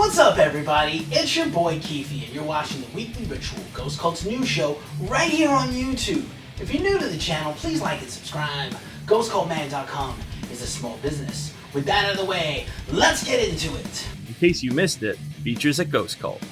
What's up, everybody? It's your boy Keefy, and you're watching the weekly Ritual Ghost Cults news show right here on YouTube. If you're new to the channel, please like and subscribe. GhostCultMag.com is a small business. With that out of the way, let's get into it. In case you missed it, features at Ghost Cult.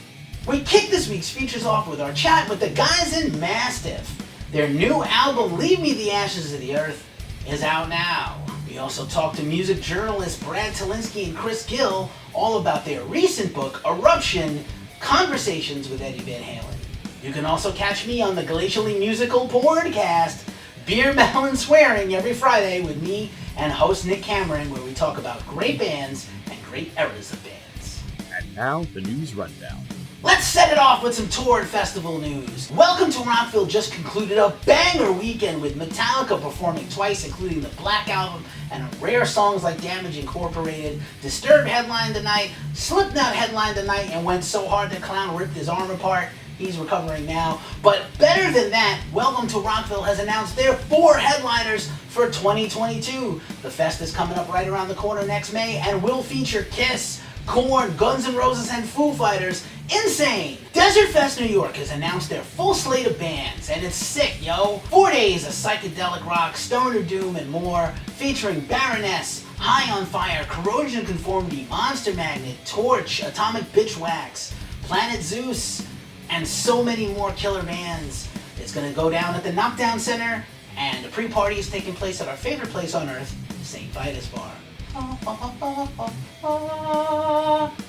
We kick this week's features off with our chat with the guys in Mastiff. Their new album, Leave Me the Ashes of the Earth, is out now. We also talked to music journalists Brad Tolinski and Chris Gill all about their recent book, Eruption, Conversations with Eddie Van Halen. You can also catch me on the Glacially Musical Pouredcast, Beer, Metal, and Swearing every Friday with me and host Nick Cameron, where we talk about great bands and great eras of bands. And now, the news rundown. Let's set it off with some tour and festival news. Welcome to Rockville just concluded a banger weekend with Metallica performing twice, including the Black Album and rare songs like Damage Incorporated. Disturbed headlined the night, Slipknot headlined the night and went so hard the clown ripped his arm apart. He's recovering now. But better than that, Welcome to Rockville has announced their 4 headliners for 2022. The fest is coming up right around the corner next May and will feature Kiss, Korn, Guns N' Roses, and Foo Fighters. Insane! Desertfest New York has announced their full slate of bands, and it's sick, yo! 4 days of psychedelic rock, stoner doom, and more, featuring Baroness, High on Fire, Corrosion Conformity, Monster Magnet, Torche, Atomic Bitch Wax, Planet Zeus, and so many more killer bands. It's gonna go down at the Knockdown Center, and the pre-party is taking place at our favorite place on earth, St. Vitus Bar. I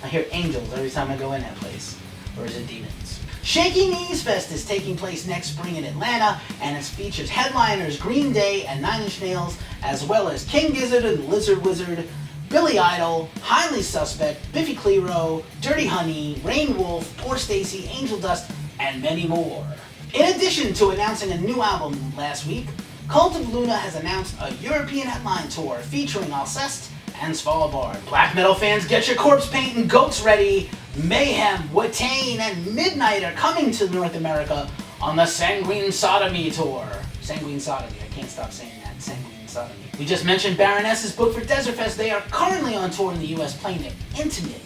hear angels every time I go in that place. Or is it demons? Shaky Knees Fest is taking place next spring in Atlanta, and it features headliners Green Day and Nine Inch Nails, as well as King Gizzard and Lizard Wizard, Billy Idol, Highly Suspect, Biffy Clyro, Dirty Honey, Rain Wolf, Poor Stacy, Angel Dust, and many more. In addition to announcing a new album last week, Cult of Luna has announced a European headline tour featuring Alcest and Svalbard. Black metal fans, get your corpse paint and goats ready. Mayhem, Watain, and Midnight are coming to North America on the Sanguine Sodomy tour. Sanguine Sodomy, I can't stop saying that. Sanguine Sodomy. We just mentioned Baroness's book for Desertfest. They are currently on tour in the US playing their intimate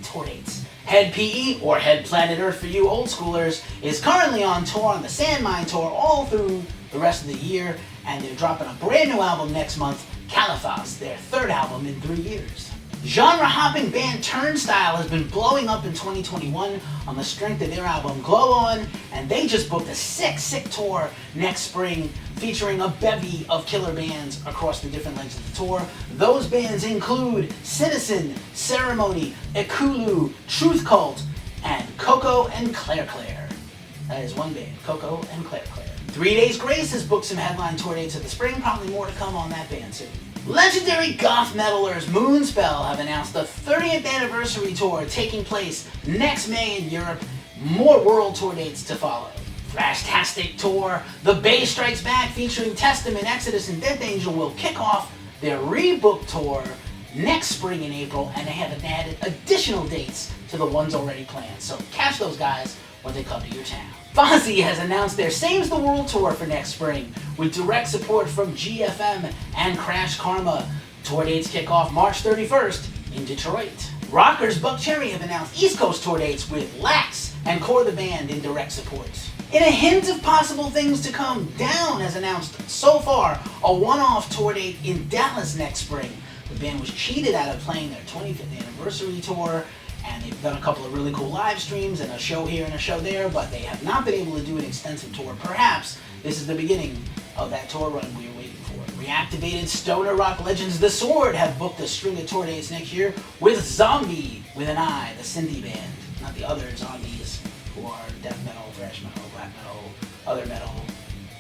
tour dates. Hed P.E, or Head Planet Earth for you old schoolers, is currently on tour on the Sandmine tour all through the rest of the year, and they're dropping a brand new album next month, Caliphos, their 3rd album in 3 years. Genre-hopping band Turnstile has been blowing up in 2021 on the strength of their album Glow On, and they just booked a sick tour next spring featuring a bevy of killer bands across the different legs of the tour. Those bands include Citizen, Ceremony, Ekulu, Truth Cult, and Coco and Claire Claire. That is one band, Coco and Claire Claire. 3 Days Grace has booked some headline tour dates of the spring, probably more to come on that band soon. Legendary goth metalers Moonspell have announced the 30th anniversary tour taking place next May in Europe. More world tour dates to follow. Thrashtastic Tour, The Bay Strikes Back featuring Testament, Exodus, and Death Angel will kick off their rebook tour next spring in April, and they have added additional dates to the ones already planned. So catch those guys when they come to your town. Fozzy has announced their Saves the World tour for next spring, with direct support from GFM and Crash Karma. Tour dates kick off March 31st in Detroit. Rockers Buckcherry have announced East Coast tour dates with Lax and Core the Band in direct support. In a hint of possible things to come, Down has announced so far a one-off tour date in Dallas next spring. The band was cheated out of playing their 25th anniversary tour, and they've done a couple of really cool live streams and a show here and a show there, but they have not been able to do an extensive tour. Perhaps this is the beginning of that tour run we are waiting for. Reactivated stoner rock legends The Sword have booked a string of tour dates next year with Zombie, with an I, the Cindy band, not the other zombies who are death metal, thrash metal, black metal, other metal.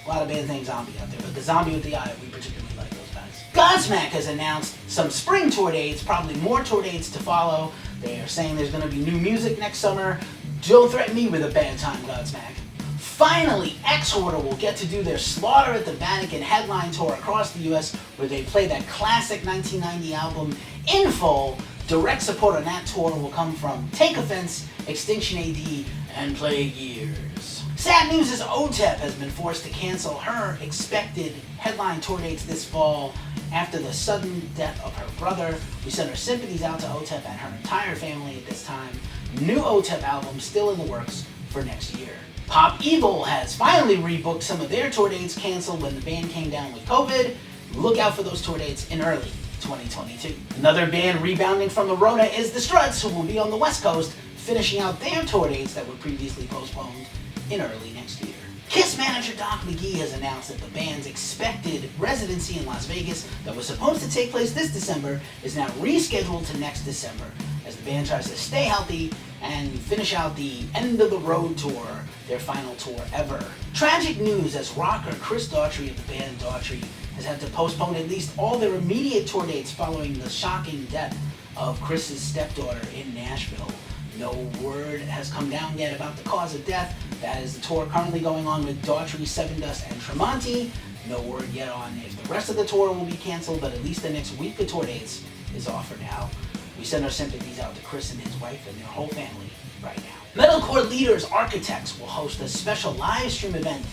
A lot of bands named Zombie out there, but the Zombie with the I, we particularly like those guys. Godsmack has announced some spring tour dates, probably more tour dates to follow. They are saying there's going to be new music next summer. Don't threaten me with a bad time, Godsmack. Finally, Exhorder will get to do their Slaughter at the Vatican headline tour across the US, where they play that classic 1990 album in full. Direct support on that tour will come from Take Offense, Extinction AD, and Plague Years. Sad news is Otep has been forced to cancel her expected headline tour dates this fall, after the sudden death of her brother. We send our sympathies out to Otep and her entire family at this time. New Otep album still in the works for next year. Pop Evil has finally rebooked some of their tour dates canceled when the band came down with COVID. Look out for those tour dates in early 2022. Another band rebounding from the Rona is the Struts, who will be on the West Coast, finishing out their tour dates that were previously postponed in early next year. Kiss manager Doc McGee has announced that the band's expected residency in Las Vegas that was supposed to take place this December is now rescheduled to next December as the band tries to stay healthy and finish out the End of the Road tour, their final tour ever. Tragic news as rocker Chris Daughtry of the band Daughtry has had to postpone at least all their immediate tour dates following the shocking death of Chris's stepdaughter in Nashville. No word has come down yet about the cause of death. That is the tour currently going on with Daughtry, Sevendust, and Tremonti. No word yet on if the rest of the tour will be canceled, but at least the next week of tour dates is off for now. We send our sympathies out to Chris and his wife and their whole family right now. Metalcore Leaders Architects will host a special live stream event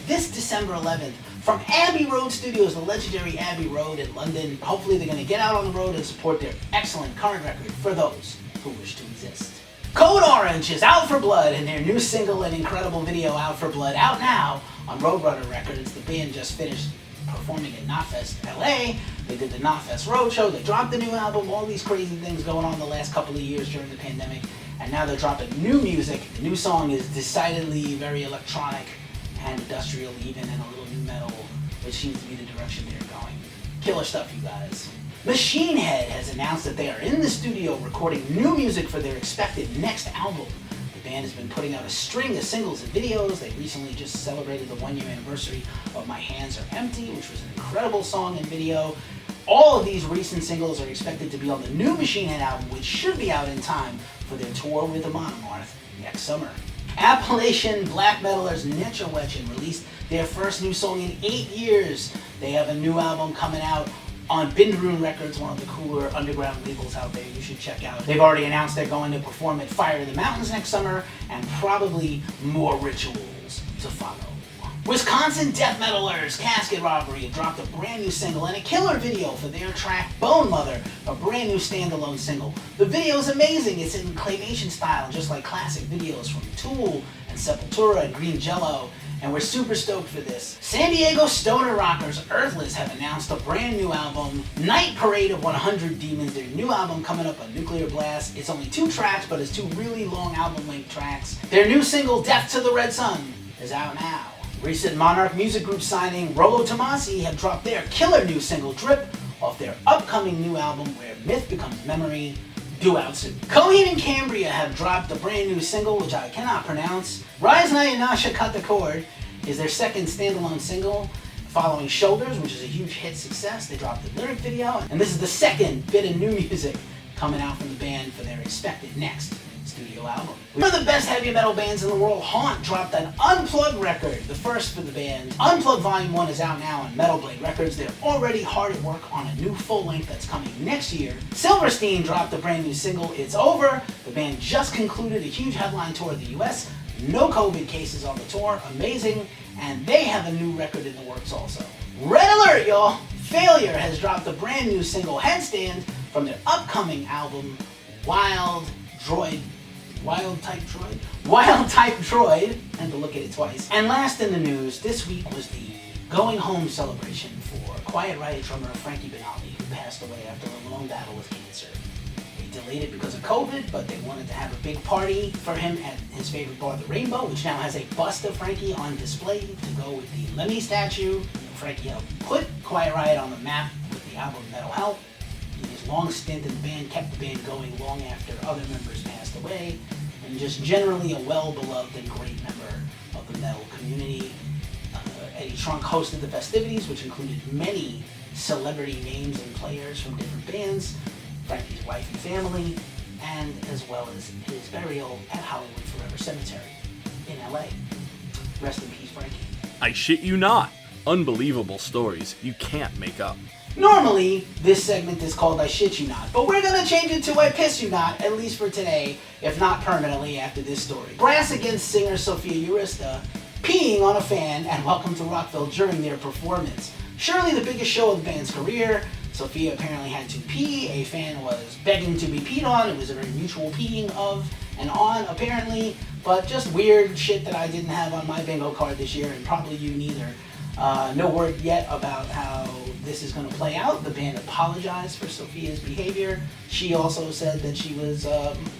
this December 11th from Abbey Road Studios, the legendary Abbey Road in London. Hopefully they're going to get out on the road and support their excellent current record for those who wish to exist. Code Orange is Out for Blood, and their new single and incredible video, Out for Blood, out now on Roadrunner Records. The band just finished performing at Knotfest LA. They did the Knotfest Roadshow. They dropped the new album. All these crazy things going on the last couple of years during the pandemic. And now they're dropping new music. The new song is decidedly very electronic and industrial even, and a little new metal, which seems to be the direction they're going. Killer stuff, you guys. Machine Head has announced that they are in the studio recording new music for their expected next album. The band has been putting out a string of singles and videos. They recently just celebrated the 1-year anniversary of My Hands Are Empty, which was an incredible song and video. All of these recent singles are expected to be on the new Machine Head album, which should be out in time for their tour with the Monomarth next summer. Appalachian black metalers Netchawetchin released their first new song in 8 years. They have a new album coming out on Bindrune Records, one of the cooler underground labels out there you should check out. They've already announced they're going to perform at Fire in the Mountains next summer, and probably more rituals to follow. Wisconsin death metalers Casket Robbery have dropped a brand new single and a killer video for their track Bone Mother, a brand new standalone single. The video is amazing. It's in claymation style, just like classic videos from Tool and Sepultura and Green Jello. And we're super stoked for this. San Diego stoner rockers Earthless have announced a brand new album, Night Parade of 100 Demons, their new album coming up on Nuclear Blast. It's only 2 tracks, but it's 2 really long album-length tracks. Their new single, Death to the Red Sun, is out now. Recent Monarch Music Group signing Rolo Tomassi have dropped their killer new single, Drip, off their upcoming new album, Where Myth Becomes Memory, due out soon. Coheed and Cambria have dropped a brand new single, which I cannot pronounce. Rise Nasha Cut the Cord is their second standalone single, following Shoulders, which is a huge hit success. They dropped the lyric video, and this is the second bit of new music coming out from the band for their expected next studio album. One of the best heavy metal bands in the world, Haunt, dropped an Unplugged record, the first for the band. Unplugged Volume 1 is out now on Metal Blade Records. They're already hard at work on a new full-length that's coming next year. Silverstein dropped a brand new single, It's Over. The band just concluded a huge headline tour of the US. No COVID cases on the tour, amazing, and they have a new record in the works also. Red alert, y'all! Failure has dropped a brand new single, Headstand, from their upcoming album, Wild Type Droid, and to look at it twice. And last in the news, this week was the going home celebration for Quiet Riot drummer Frankie Benali, who passed away after a long battle with cancer. They delayed it because of COVID, but they wanted to have a big party for him at his favorite bar, the Rainbow, which now has a bust of Frankie on display to go with the Lemmy statue. Frankie helped put Quiet Riot on the map with the album Metal Health. His long stint in the band kept the band going long after other members passed away, and just generally a well-beloved and great member of the metal community. Eddie Trunk hosted the festivities, which included many celebrity names and players from different bands, Frankie's wife and family, and as well as his burial at Hollywood Forever Cemetery in LA. Rest in peace, Frankie. I shit you not. Unbelievable stories you can't make up. Normally, this segment is called I Shit You Not, but we're gonna change it to I Piss You Not, at least for today, if not permanently after this story. Brass Against singer Sophia Urista peeing on a fan at Welcome to Rockville during their performance. Surely the biggest show of the band's career, Sophia apparently had to pee. A fan was begging to be peed on. It was a very mutual peeing of and on, apparently. But just weird shit that I didn't have on my bingo card this year, and probably you neither. No word yet about how this is going to play out. The band apologized for Sophia's behavior. She also said that she was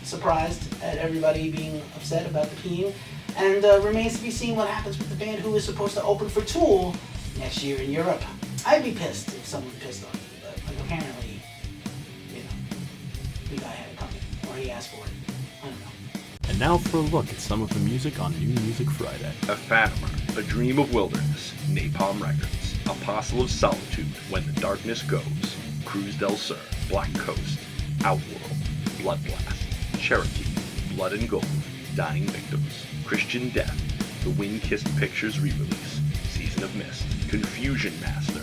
surprised at everybody being upset about the peeing. And remains to be seen what happens with the band who is supposed to open for Tool next year in Europe. I'd be pissed if someone pissed on me, but like, apparently, you know, the guy had it coming, or he asked for it. I don't know. And now for a look at some of the music on New Music Friday. A Fatima, A Dream of Wilderness, Napalm Records, Apostle of Solitude, When the Darkness Goes, Cruz del Sur, Black Coast, Outworld, Blood Blast, Cherokee, Blood and Gold, Dying Victims, Christian Death, The Wind-Kissed Pictures re-release, Season of Mist, Confusion Master,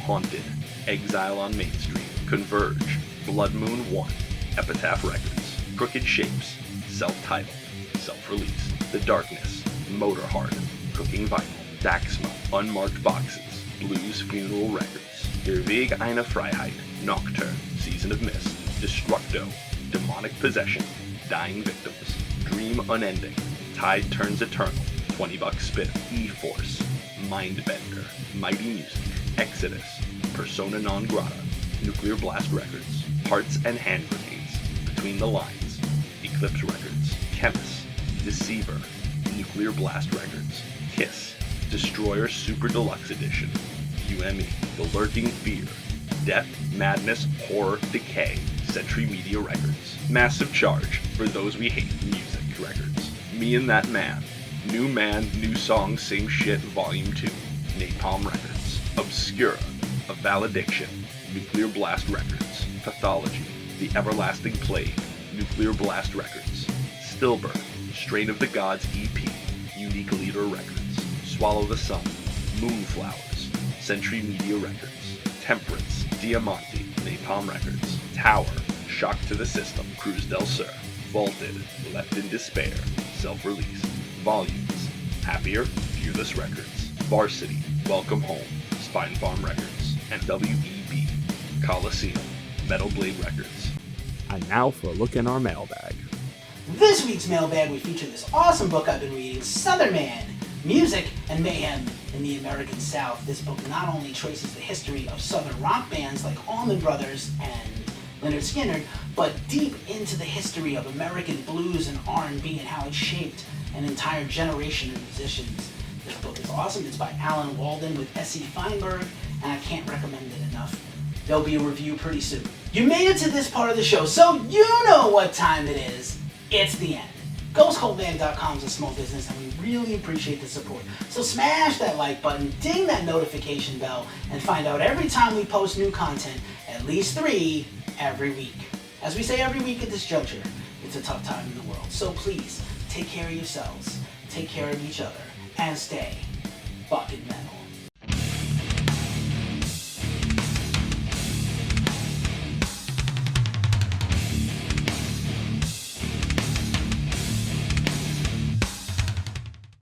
Haunted, Exile on Main Street, Converge, Blood Moon 1, Epitaph Records, Crooked Shapes, Self-Titled, Self-Released, The Darkness, Motorheart, Cooking Vinyl, Daxma, Unmarked Boxes, Blues Funeral Records, Der Weg einer Freiheit, Nocturne, Season of Mist, Destructo, Demonic Possession, Dying Victims, Dream Unending, Tide Turns Eternal, $20 Spin, E-Force, Mindbender, Mighty Music, Exodus, Persona Non Grata, Nuclear Blast Records, Hearts and Hand Grenades, Between the Lines, Eclipse Records, Chemist, Deceiver, Nuclear Blast Records, Kiss, Destroyer Super Deluxe Edition, ICYMI, The Lurking Fear, Death, Madness, Horror, Decay, Century Media Records, Massive Charge, For Those We Hate Music Records, Me and That Man, New Man, New Song, Same Shit, Volume 2, Napalm Records, Obscura, A Valediction, Nuclear Blast Records, Pathology, The Everlasting Plague, Nuclear Blast Records, Stillbirth, Strain of the Gods EP, Unique Leader Records, Swallow the Sun, Moonflowers, Century Media Records, Temperance, Diamante, Napalm Records, Tower, Shock to the System, Cruz del Sur, Vaulted, Left in Despair, Self-Released, Volumes, Happier, Fearless Records, Varsity, Welcome Home, Spine Farm Records, and WEB, Coliseum, Metal Blade Records. And now for a look in our mailbag. This week's mailbag, we feature this awesome book I've been reading, Southern Man, Music and Mayhem in the American South. This book not only traces the history of Southern rock bands like Allman Brothers and Lynyrd Skynyrd, but deep into the history of American blues and R&B and how it shaped an entire generation of musicians. This book is awesome. It's by Alan Walden with S.E. Feinberg, and I can't recommend it enough. There'll be a review pretty soon. You made it to this part of the show, so you know what time it is. It's the end. GhostColdBand.com is a small business, and we really appreciate the support. So smash that like button, ding that notification bell, and find out every time we post new content, at least 3 every week. As we say every week at this juncture, it's a tough time in the world. So please, take care of yourselves, take care of each other, and stay fucking metal.